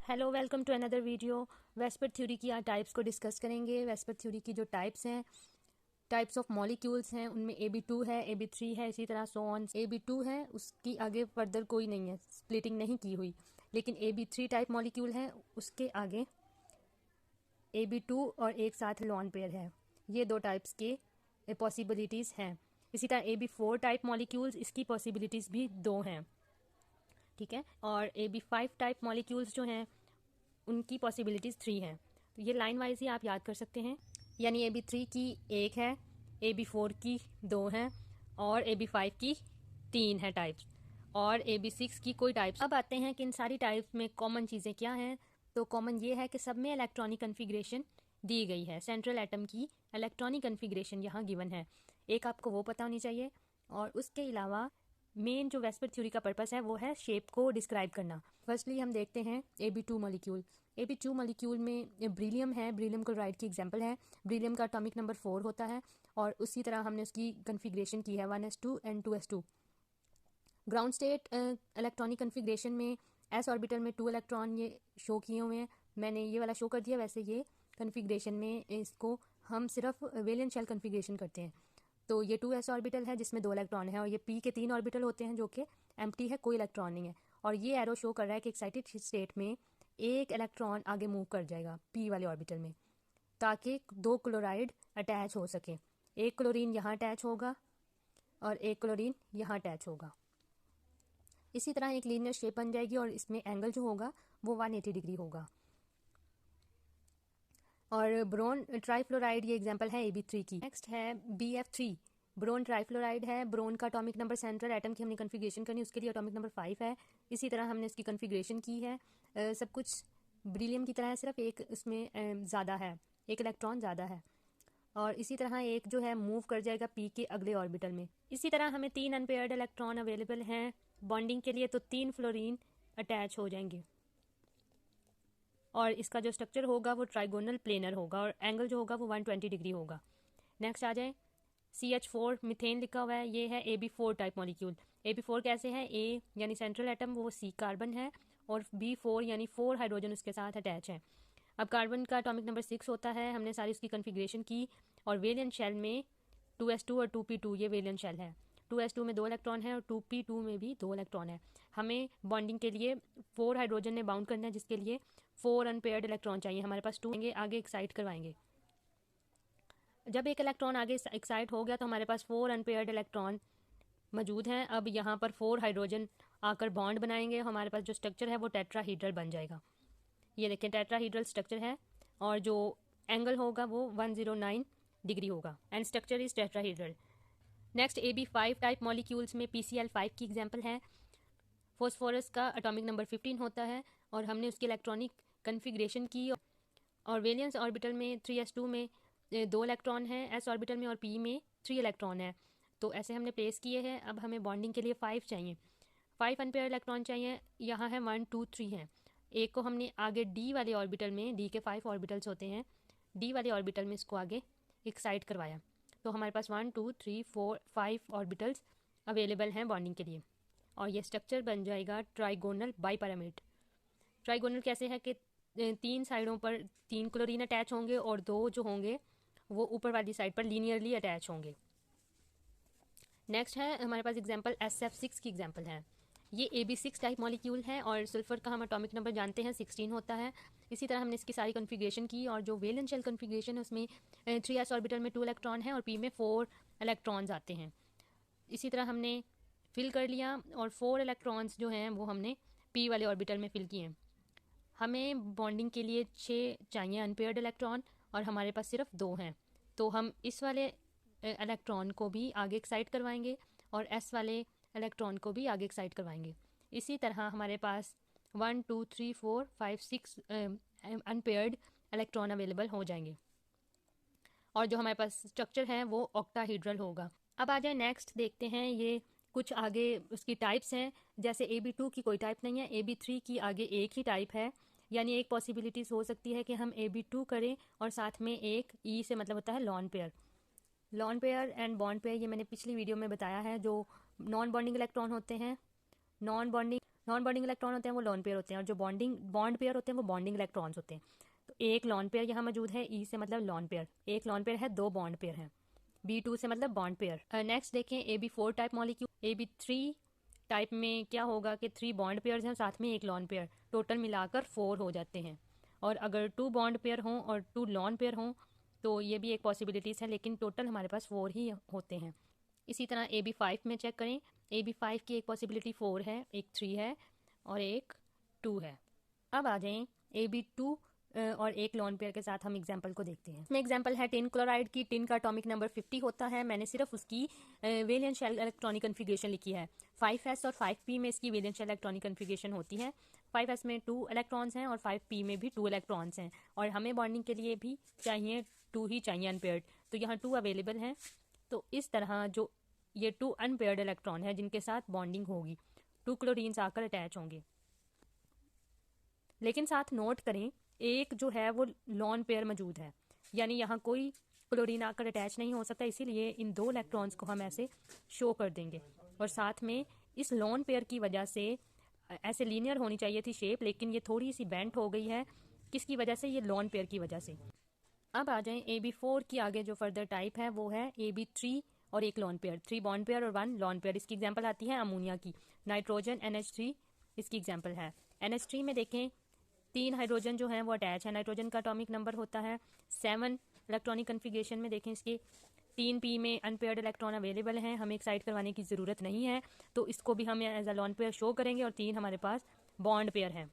Hello, welcome to another video. VSEPR theory की आज types को डिस्कस करेंगे। वेस्पर थ्योरी की जो टाइप्स हैं, टाइप्स ऑफ मॉलिक्यूल्स हैं, उनमें AB2 है, AB3 है, इसी तरह सो ऑन। AB2 है, उसकी आगे फर्दर कोई नहीं है, स्प्लिटिंग नहीं की हुई। लेकिन AB3 टाइप मॉलिक्यूल है, उसके आगे AB2 और एक साथ लॉन पेयर है। ये दो टाइप्स के पॉसिबिलिटीज़ हैं। इसी तरह AB4 टाइप मॉलिक्यूल्स, इसकी पॉसिबिलिटीज़ भी दो हैं, ठीक है। और AB5 टाइप मॉलिक्यूल्स जो हैं उनकी पॉसिबिलिटीज़ 3 हैं। तो ये लाइन वाइज ही आप याद कर सकते हैं। यानी AB3 की 1 है, AB4 की 2 हैं और AB5 की 3 है टाइप्स, और AB6 की कोई टाइप्स। अब आते हैं कि इन सारी टाइप्स में कॉमन चीज़ें क्या हैं। तो कॉमन ये है कि सब में इलेक्ट्रॉनिक कन्फिग्रेशन दी गई है। सेंट्रल एटम की इलेक्ट्रॉनिक कन्फिग्रेशन यहाँ गिवन है, एक आपको वो पता होनी चाहिए। और उसके अलावा मेन जो वेस्पर थ्योरी का पर्पस है वो है शेप को डिस्क्राइब करना। फर्स्टली हम देखते हैं AB2 मॉलिक्यूल। AB2 मॉलिक्यूल में ब्रिलियम है, ब्रिलियम क्लोराइड की एग्जांपल है। ब्रिलियम का एटॉमिक नंबर 4 होता है और उसी तरह हमने उसकी कन्फिग्रेशन की है 1s2 and 2s2। Ground state electronic configuration में s ऑर्बिटल में 2 इलेक्ट्रॉन ये शो किए हुए हैं। मैंने ये वाला शो कर दिया। वैसे ये कन्फिग्रेशन में इसको हम सिर्फ वैलेंस शेल कन्फिग्रेशन करते हैं। तो ये 2s ऑर्बिटल है जिसमें 2 इलेक्ट्रॉन है, और ये p के 3 ऑर्बिटल होते हैं जो कि एम्प्टी है, कोई इलेक्ट्रॉन नहीं है। और ये एरो शो कर रहा है कि एक्साइटेड स्टेट में एक इलेक्ट्रॉन आगे मूव कर जाएगा p वाले ऑर्बिटल में, ताकि 2 क्लोराइड अटैच हो सके। एक क्लोरीन यहाँ अटैच होगा और एक क्लोरीन यहाँ अटैच होगा। इसी तरह एक लीनियर शेप बन जाएगी और इसमें एंगल जो होगा वो 180 डिग्री होगा। और ब्रोन ट्राइफ्लोराइड ये एग्जांपल है AB3 की। नेक्स्ट है BF3, ब्रोन ट्राइफ्लोराइड है। ब्रोन का एटॉमिक नंबर सेंट्रल एटम की हमने कन्फिग्रेशन करनी, उसके लिए एटॉमिक नंबर 5 है। इसी तरह हमने इसकी कन्फिग्रेशन की है। सब कुछ ब्रिलियम की तरह है, सिर्फ एक इसमें ज़्यादा है, एक इलेक्ट्रॉन ज़्यादा है। और इसी तरह एक जो है मूव कर जाएगा p के अगले ऑर्बिटल में। इसी तरह हमें 3 अनपेयर्ड इलेक्ट्रॉन अवेलेबल हैं बॉन्डिंग के लिए, तो 3 फ्लोरीन अटैच हो जाएंगे और इसका जो स्ट्रक्चर होगा वो ट्राइगोनल प्लेनर होगा और एंगल जो होगा वो 120 डिग्री होगा। नेक्स्ट आ जाए CH4, मिथेन लिखा हुआ है, ये है AB4 टाइप मॉलिक्यूल। AB4 कैसे है? A यानी सेंट्रल एटम वो C कार्बन है और B4 यानी 4 हाइड्रोजन उसके साथ अटैच है। अब कार्बन का एटॉमिक नंबर 6 होता है। हमने सारी उसकी कन्फिग्रेशन की और वेलियंट शेल में 2s2 और 2p2 ये वेलियंट शेल है। 2s2 में 2 इलेक्ट्रॉन है और 2p2 में भी 2 इलेक्ट्रॉन है। हमें बॉन्डिंग के लिए 4 हाइड्रोजन ने बाउंड करना है, जिसके लिए 4 अनपेयर्ड इलेक्ट्रॉन चाहिए। हमारे पास 2 आगे एक्साइट करवाएंगे। जब एक इलेक्ट्रॉन आगे एक्साइट हो गया तो हमारे पास 4 अनपेयर्ड इलेक्ट्रॉन मौजूद हैं। अब यहाँ पर 4 हाइड्रोजन आकर बॉन्ड बनाएंगे। हमारे पास जो स्ट्रक्चर है वो टेट्राहीड्रल बन जाएगा। ये देखें टेट्राहीड्रल स्ट्रक्चर है और जो एंगल होगा वो 109 डिग्री होगा and structure is tetrahedral. Next AB5 type molecules में PCl5 की एग्जांपल है। फॉस्फोरस का एटॉमिक नंबर 15 होता है और हमने उसकी इलेक्ट्रॉनिक कन्फिग्रेशन की और वैलेंस ऑर्बिटल में 3s2 में 2 इलेक्ट्रॉन है, s ऑर्बिटल में और p में 3 इलेक्ट्रॉन है। तो ऐसे हमने प्लेस किए हैं। अब हमें बॉन्डिंग के लिए 5 चाहिए, 5 अनपेयर इलेक्ट्रॉन चाहिए। यहाँ है 1 2 3 है। एक को हमने आगे d वाले ऑर्बिटल में, d के 5 ऑर्बिटल्स होते हैं, d वाले ऑर्बिटल में इसको आगे एक्साइट करवाया। तो हमारे पास 1 2 3 4 5 ऑर्बिटल्स अवेलेबल हैं बॉन्डिंग के लिए और ये स्ट्रक्चर बन जाएगा ट्राइगोनल बाइपिरामिड। ट्राइगोनल कैसे है कि 3 साइडों पर 3 क्लोरीन अटैच होंगे और 2 जो होंगे वो ऊपर वाली साइड पर लीनियरली अटैच होंगे। नेक्स्ट है हमारे पास एग्जांपल SF6 की एग्जांपल है। ये AB6 टाइप मॉलिक्यूल है और सल्फर का हम एटॉमिक नंबर जानते हैं 16 होता है। इसी तरह हमने इसकी सारी कन्फिग्रेशन की और जो वैलेंस शेल कन्फिग्रेशन है उसमें 3s ऑर्बिटल में 2 इलेक्ट्रॉन है और p में 4 इलेक्ट्रॉन्स आते हैं। इसी तरह हमने फिल कर लिया और 4 इलेक्ट्रॉन्स जो हैं वो हमने p वाले ऑर्बिटल में फिल किए। हमें बॉन्डिंग के लिए 6 चाहिए अनपेयर्ड इलेक्ट्रॉन और हमारे पास सिर्फ 2 हैं। तो हम इस वाले इलेक्ट्रॉन को भी आगे एक्साइट करवाएंगे और s वाले इलेक्ट्रॉन को भी आगे एक्साइट करवाएंगे। इसी तरह हमारे पास 1 2 3 4 5 6 अनपेयर्ड इलेक्ट्रॉन अवेलेबल हो जाएंगे और जो हमारे पास स्ट्रक्चर है वो ऑक्टाहीड्रल होगा। अब आ जाए नेक्स्ट देखते हैं, ये कुछ आगे उसकी टाइप्स हैं। जैसे AB2 की कोई टाइप नहीं है, AB3 की आगे एक ही टाइप है। यानी एक पॉसिबिलिटीज़ हो सकती है कि हम AB2 करें और साथ में एक E से मतलब होता है lone pair. Lone pair and bond pair ये मैंने पिछली वीडियो में बताया है। जो नॉन बॉन्डिंग इलेक्ट्रॉन होते हैं, non bonding non bonding electron होते हैं वो लोन पेयर होते हैं, और जो बॉन्ड पेयर होते हैं वो बॉन्डिंग इलेक्ट्रॉन्स होते हैं। तो एक लॉन पेयर यहाँ मौजूद है, ई से मतलब लॉन पेयर, एक लॉन पेयर है, दो बॉन्ड पेयर हैं, B2 से मतलब बॉन्ड पेयर। नेक्स्ट देखें AB4 type molecule. AB3 type में क्या होगा कि 3 बॉन्ड पेयर्स हैं साथ में एक लॉन पेयर, टोटल मिलाकर 4 हो जाते हैं। और अगर 2 बॉन्ड पेयर हों और 2 लॉन पेयर हों तो ये भी एक पॉसिबिलिटीज़ है, लेकिन टोटल हमारे पास 4 ही होते हैं। इसी तरह AB5 में चेक करें, AB5 की एक पॉसिबिलिटी 4 है, एक 3 है और एक 2 है। अब आ जाएं AB2 और एक लॉन पेयर के साथ हम एग्जांपल को देखते हैं। इसमें एग्जांपल है टिन क्लोराइड की। टिन का एटॉमिक नंबर 50 होता है। मैंने सिर्फ उसकी वैलेंस शेल इलेक्ट्रॉनिक कन्फिगरेशन लिखी है। 5s और 5p में इसकी वैलेंस शेल इलेक्ट्रॉनिक कन्फिगरेशन होती है। 5s में 2 इलेक्ट्रॉन्स हैं और 5p में भी 2 इलेक्ट्रॉन्स हैं, और हमें बॉन्डिंग के लिए भी चाहिए 2 ही चाहिए अनपेयर्ड, तो यहाँ 2 अवेलेबल हैं। तो इस तरह जो ये 2 अनपेयर्ड इलेक्ट्रॉन है जिनके साथ बॉन्डिंग होगी, 2 क्लोरीन्स आकर अटैच होंगे। लेकिन साथ नोट करें एक जो है वो लॉन पेयर मौजूद है, यानी यहाँ कोई क्लोरीन आकर अटैच नहीं हो सकता, इसीलिए इन 2 इलेक्ट्रॉन्स को हम ऐसे शो कर देंगे। और साथ में इस लॉन पेयर की वजह से ऐसे लीनियर होनी चाहिए थी शेप, लेकिन ये थोड़ी सी बेंट हो गई है। किसकी वजह से? ये लॉन पेयर की वजह से। अब आ जाएं AB4 की आगे जो फर्दर टाइप है वो है AB3 और एक लॉन पेयर, 3 बॉन्ड पेयर और 1 लॉन पेयर। इसकी एग्जांपल आती है अमोनिया की। नाइट्रोजन NH3 इसकी एग्जांपल है। NH3 में देखें 3 हाइड्रोजन जो हैं वो अटैच है। नाइट्रोजन का एटॉमिक नंबर होता है 7। इलेक्ट्रॉनिक कन्फिगरेशन में देखें इसके 3p में अनपेयर्ड इलेक्ट्रॉन अवेलेबल हैं, हमें एक्साइट करवाने की ज़रूरत नहीं है, तो इसको भी हम as a lone pair show करेंगे। और 3 हमारे पास बॉन्ड पेयर हैं,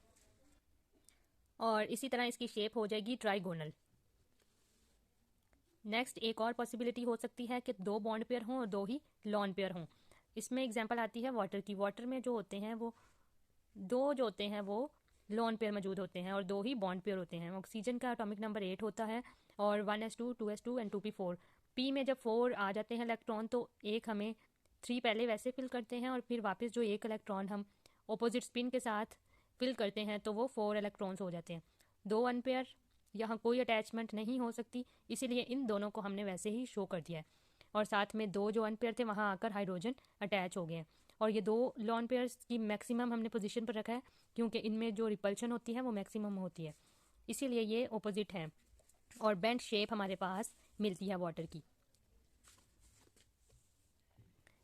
और इसी तरह इसकी शेप हो जाएगी ट्राइगोनल। नेक्स्ट एक और पॉसिबिलिटी हो सकती है कि 2 बॉन्ड पेयर हों और 2 ही लॉन पेयर हों। इसमें एग्जांपल आती है वाटर की। वाटर में जो होते हैं वो 2 जो होते हैं वो लॉन पेयर मौजूद होते हैं और 2 ही बॉन्ड पेयर होते हैं। ऑक्सीजन का एटॉमिक नंबर 8 होता है और 1s2 2s2 and 2p4। p में जब 4 आ जाते हैं इलेक्ट्रॉन तो एक हमें 3 पहले वैसे फिल करते हैं और फिर वापस जो एक इलेक्ट्रॉन हम ऑपोजिट स्पिन के साथ फिल करते हैं तो वो 4 इलेक्ट्रॉन्स हो जाते हैं। 2 अनपेयर, यहाँ कोई अटैचमेंट नहीं हो सकती, इसीलिए इन दोनों को हमने वैसे ही शो कर दिया है। और साथ में 2 जो अनपेयर थे वहाँ आकर हाइड्रोजन अटैच हो गए हैं। और ये 2 लॉन पेयर्स की मैक्सिमम हमने पोजीशन पर रखा है क्योंकि इनमें जो रिपल्शन होती है वो मैक्सिमम होती है, इसीलिए ये ऑपोजिट है और बेंट शेप हमारे पास मिलती है वाटर की।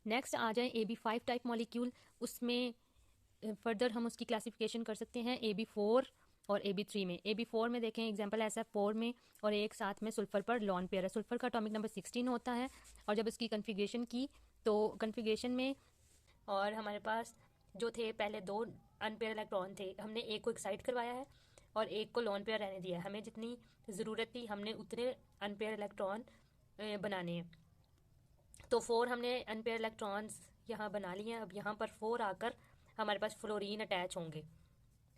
नेक्स्ट आ जाए AB5 टाइप मॉलिक्यूल। उसमें फर्दर हम उसकी क्लासिफिकेशन कर सकते हैं AB4 और AB3 में। AB4 में देखें एग्जांपल SF4 में, और एक साथ में सल्फर पर लॉन पेयर है। सल्फर का एटॉमिक नंबर 16 होता है, और जब इसकी कन्फिगरेशन की तो कन्फिगरेशन में और हमारे पास जो थे पहले 2 अनपेयर इलेक्ट्रॉन थे, हमने एक को एक्साइट करवाया है और एक को लॉन पेयर रहने दिया है। हमें जितनी ज़रूरत थी हमने उतने अनपेयर इलेक्ट्रॉन बनाने हैं, तो 4 हमने अनपेयर इलेक्ट्रॉन्स यहाँ बना लिए हैं। अब यहाँ पर 4 आकर हमारे पास फ्लोरीन अटैच होंगे,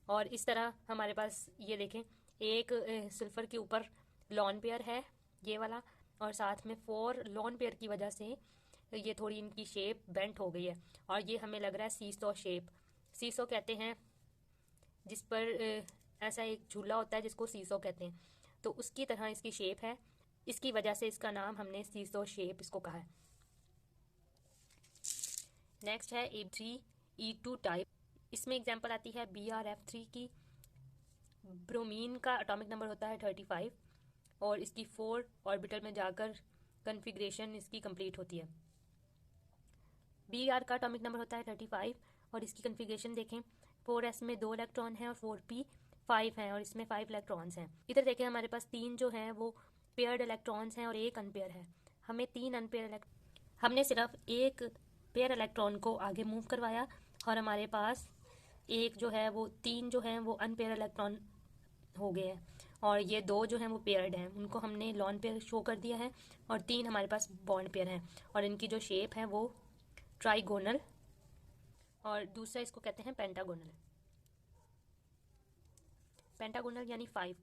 और इस तरह हमारे पास ये देखें एक सल्फर के ऊपर लॉन पेयर है ये वाला, और साथ में 4 लॉन पेयर की वजह से ये थोड़ी इनकी शेप बेंट हो गई है, और ये हमें लग रहा है सीसो शेप। सीसो कहते हैं जिस पर ऐसा एक झूला होता है जिसको सीसो कहते हैं, तो उसकी तरह इसकी शेप है, इसकी वजह से इसका नाम हमने सीसो शेप इसको कहा है। नेक्स्ट है AB3E2 टाइप। इसमें एग्जांपल आती है BrF3 की। ब्रोमीन का एटॉमिक नंबर होता है 35 और इसकी 4 ऑर्बिटल में जाकर कन्फिग्रेशन इसकी कंप्लीट होती है। Br का एटॉमिक नंबर होता है 35 और इसकी कन्फिग्रेशन देखें, 4s में 2 इलेक्ट्रॉन हैं और 4p 5 हैं और इसमें 5 इलेक्ट्रॉन्स हैं। इधर देखें हमारे पास 3 जो हैं वो पेयर्ड इलेक्ट्रॉन्स हैं और एक अनपेयर है। हमें 3 अनपेयर हमने सिर्फ एक पेयर इलेक्ट्रॉन को आगे मूव करवाया और हमारे पास एक जो है वो 3 जो हैं वो अनपेयर इलेक्ट्रॉन हो गए हैं, और ये 2 जो हैं वो पेयर्ड हैं, उनको हमने लॉन पेयर शो कर दिया है, और 3 हमारे पास बॉन्ड पेयर हैं, और इनकी जो शेप है वो ट्राइगोनल, और दूसरा इसको कहते हैं पेंटागोनल। पेंटागोनल यानी 5।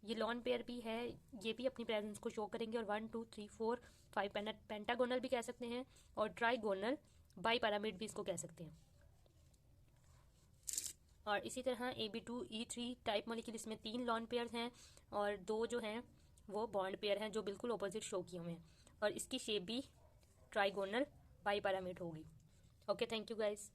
ये लॉन पेयर भी है, ये भी अपनी प्रेजेंस को शो करेंगे, और 1 2 3 4 5 पेंटागोनल भी कह सकते हैं, और ट्राइगोनल बाई पैरामिड भी इसको कह सकते हैं। और इसी तरह AB2E3 टाइप मॉलिक्यूल, इसमें 3 लॉन पेयर्स हैं और 2 जो हैं वो बॉन्ड पेयर हैं जो बिल्कुल ऑपोजिट शो किए हुए हैं, और इसकी शेप भी ट्राइगोनल बाई पैरामिड होगी। Okay, thank you guys.